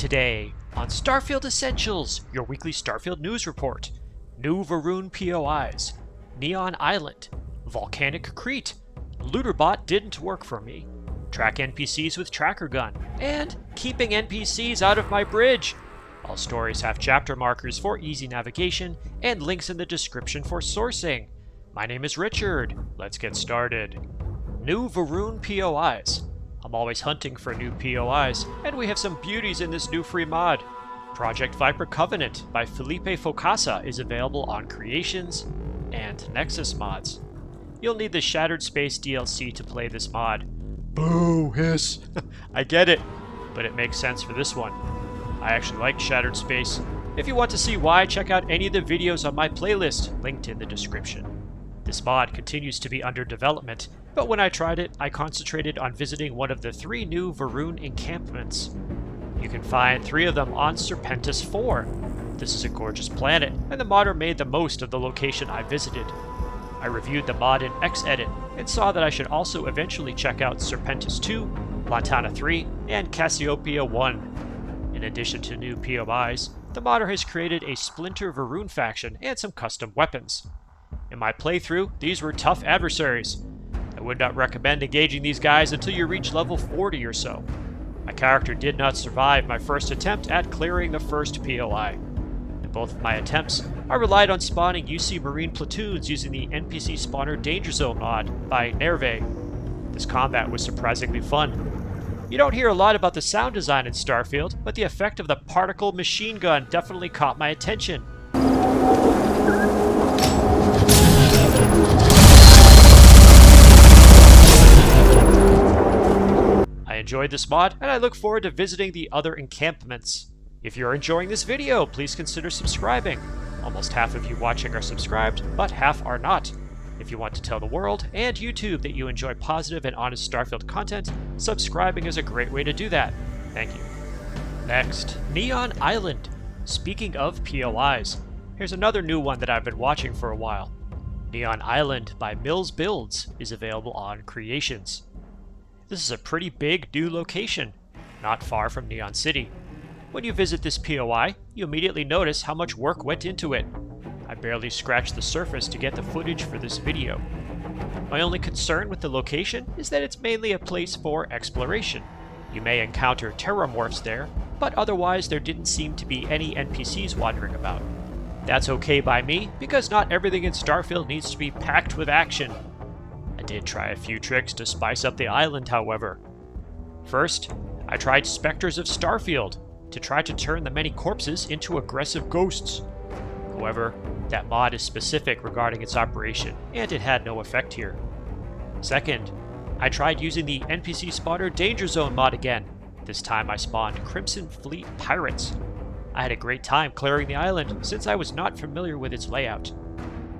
Today, on Starfield Essentials, your weekly Starfield news report, new Va'ruun POIs, Neon Island, Volcanic Kreet, LooterBot didn't work for me, track NPCs with tracker gun, and keeping NPCs out of my bridge. All stories have chapter markers for easy navigation and links in the description for sourcing. My name is Richard. Let's get started. New Va'ruun POIs. I'm always hunting for new POIs, and we have some beauties in this new free mod. Project Viper Covenant by Felipe Fogaca is available on Creations and Nexus Mods. You'll need the Shattered Space DLC to play this mod. Boo, hiss. I get it, but it makes sense for this one. I actually like Shattered Space. If you want to see why, check out any of the videos on my playlist, linked in the description. This mod continues to be under development, but when I tried it, I concentrated on visiting one of the 3 new Va'ruun encampments. You can find 3 of them on Serpentis 4. This is a gorgeous planet, and the modder made the most of the location I visited. I reviewed the mod in Xedit, and saw that I should also eventually check out Serpentis 2, Montana 3, and Cassiopeia 1. In addition to new POIs, the modder has created a Splinter Va'ruun faction and some custom weapons. In my playthrough, these were tough adversaries. I would not recommend engaging these guys until you reach level 40 or so. My character did not survive my first attempt at clearing the first POI. In both of my attempts, I relied on spawning UC Marine platoons using the NPC spawner Dangerzone mod by Naervae. This combat was surprisingly fun. You don't hear a lot about the sound design in Starfield, but the effect of the particle machine gun definitely caught my attention. I enjoyed this mod, and I look forward to visiting the other encampments. If you're enjoying this video, please consider subscribing. Almost half of you watching are subscribed, but half are not. If you want to tell the world and YouTube that you enjoy positive and honest Starfield content, subscribing is a great way to do that. Thank you. Next, Neon Island. Speaking of POIs, here's another new one that I've been watching for a while. Neon Island by MillsBuilds is available on Creations. This is a pretty big new location, not far from Neon City. When you visit this POI, you immediately notice how much work went into it. I barely scratched the surface to get the footage for this video. My only concern with the location is that it's mainly a place for exploration. You may encounter terramorphs there, but otherwise there didn't seem to be any NPCs wandering about. That's okay by me, because not everything in Starfield needs to be packed with action. I did try a few tricks to spice up the island, however. First, I tried Spectres of Starfield to try to turn the many corpses into aggressive ghosts. However, that mod is specific regarding its operation, and it had no effect here. Second, I tried using the NPC spawner Dangerzone mod again. This time I spawned Crimson Fleet Pirates. I had a great time clearing the island since I was not familiar with its layout.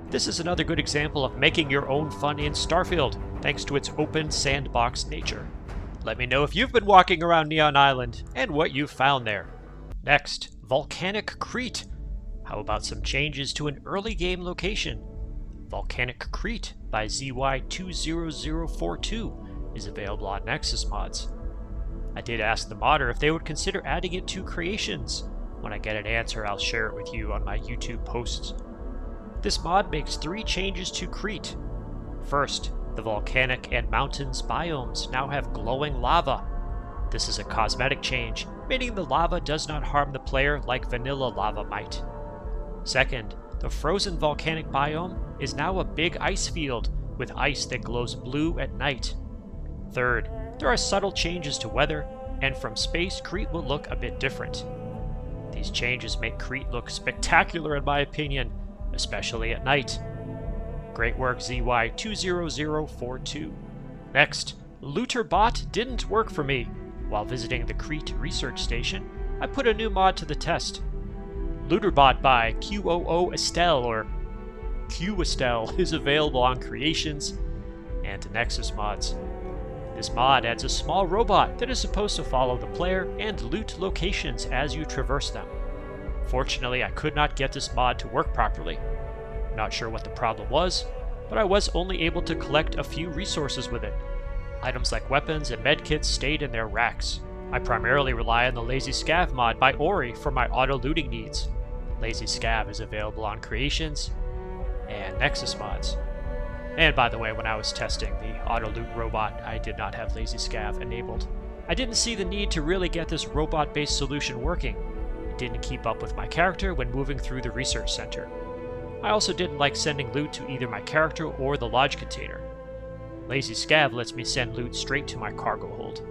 This is another good example of making your own fun in Starfield, thanks to its open sandbox nature. Let me know if you've been walking around Neon Island and what you've found there. Next, Volcanic Kreet. How about some changes to an early game location? Volcanic Kreet by ZY20042 is available on Nexus Mods. I did ask the modder if they would consider adding it to Creations. When I get an answer, I'll share it with you on my YouTube posts. This mod makes 3 changes to Kreet. First, the volcanic and mountains biomes now have glowing lava. This is a cosmetic change, meaning the lava does not harm the player like vanilla lava might. Second, the frozen volcanic biome is now a big ice field with ice that glows blue at night. Third, there are subtle changes to weather, and from space, Kreet will look a bit different. These changes make Kreet look spectacular in my opinion, especially at night. Great work, ZY20042. Next, LooterBot didn't work for me. While visiting the Kreet research station, I put a new mod to the test. LooterBot by QOO Estelle, or Q Estelle, is available on Creations and Nexus Mods. This mod adds a small robot that is supposed to follow the player and loot locations as you traverse them. Fortunately, I could not get this mod to work properly. Not sure what the problem was, but I was only able to collect a few resources with it. Items like weapons and medkits stayed in their racks. I primarily rely on the Lazy Scav mod by Ori for my auto-looting needs. Lazy Scav is available on Creations and Nexus Mods. And by the way, when I was testing the auto-loot robot, I did not have Lazy Scav enabled. I didn't see the need to really get this robot-based solution working. It didn't keep up with my character when moving through the research center. I also didn't like sending loot to either my character or the lodge container. Lazy Scav lets me send loot straight to my cargo hold.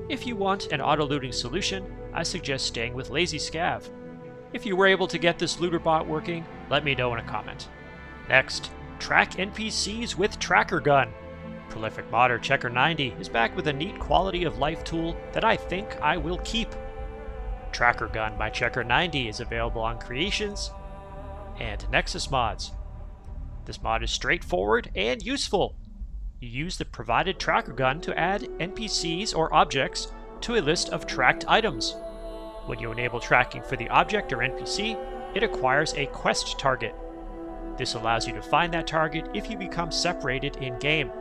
If you want an auto-looting solution, I suggest staying with Lazy Scav. If you were able to get this LooterBot working, let me know in a comment. Next, track NPCs with Tracker Gun. Prolific modder Checker90 is back with a neat quality of life tool that I think I will keep. Tracker Gun by Checker90 is available on Creations and Nexus Mods. This mod is straightforward and useful. You use the provided tracker gun to add NPCs or objects to a list of tracked items. When you enable tracking for the object or NPC, it acquires a quest target. This allows you to find that target if you become separated in-game.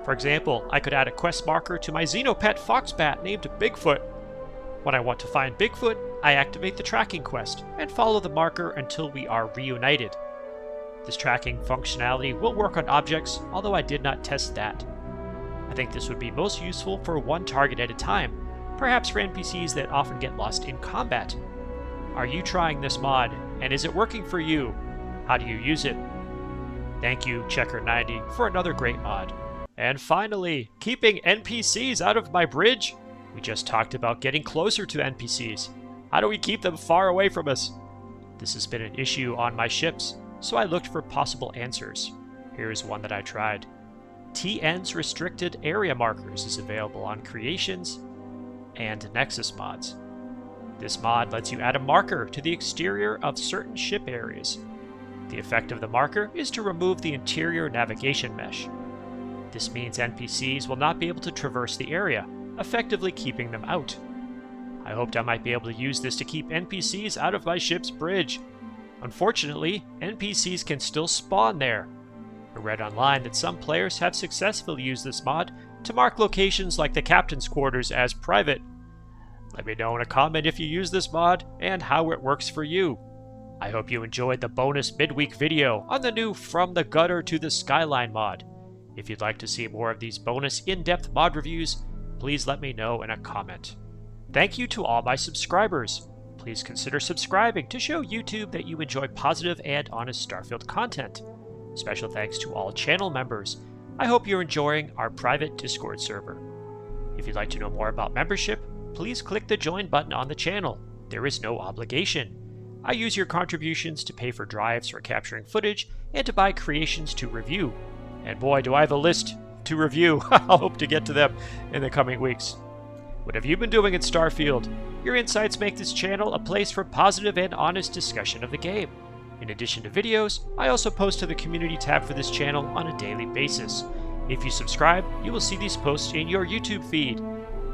For example, I could add a quest marker to my Xenopet Foxbat named Bigfoot. When I want to find Bigfoot, I activate the tracking quest and follow the marker until we are reunited. This tracking functionality will work on objects, although I did not test that. I think this would be most useful for one target at a time, perhaps for NPCs that often get lost in combat. Are you trying this mod, and is it working for you? How do you use it? Thank you, Checker90, for another great mod. And finally, keeping NPCs out of my bridge? We just talked about getting closer to NPCs. How do we keep them far away from us? This has been an issue on my ships, so I looked for possible answers. Here is one that I tried. TN's Restricted Area Markers is available on Creations and Nexus Mods. This mod lets you add a marker to the exterior of certain ship areas. The effect of the marker is to remove the interior navigation mesh. This means NPCs will not be able to traverse the area, effectively keeping them out. I hoped I might be able to use this to keep NPCs out of my ship's bridge. Unfortunately, NPCs can still spawn there. I read online that some players have successfully used this mod to mark locations like the captain's quarters as private. Let me know in a comment if you use this mod and how it works for you. I hope you enjoyed the bonus midweek video on the new From the Gutter to the Skyline mod. If you'd like to see more of these bonus in-depth mod reviews, please let me know in a comment. Thank you to all my subscribers. Please consider subscribing to show YouTube that you enjoy positive and honest Starfield content. Special thanks to all channel members. I hope you're enjoying our private Discord server. If you'd like to know more about membership, please click the join button on the channel. There is no obligation. I use your contributions to pay for drives for capturing footage and to buy creations to review. And boy, do I have a list to review. I'll hope to get to them in the coming weeks. What have you been doing in Starfield? Your insights make this channel a place for positive and honest discussion of the game. In addition to videos, I also post to the community tab for this channel on a daily basis. If you subscribe, you will see these posts in your YouTube feed.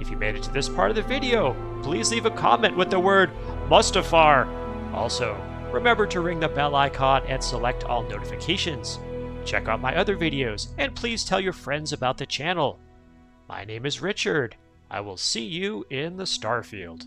If you made it to this part of the video, please leave a comment with the word Mustafar. Also, remember to ring the bell icon and select all notifications. Check out my other videos, and please tell your friends about the channel. My name is Richard. I will see you in the Starfield.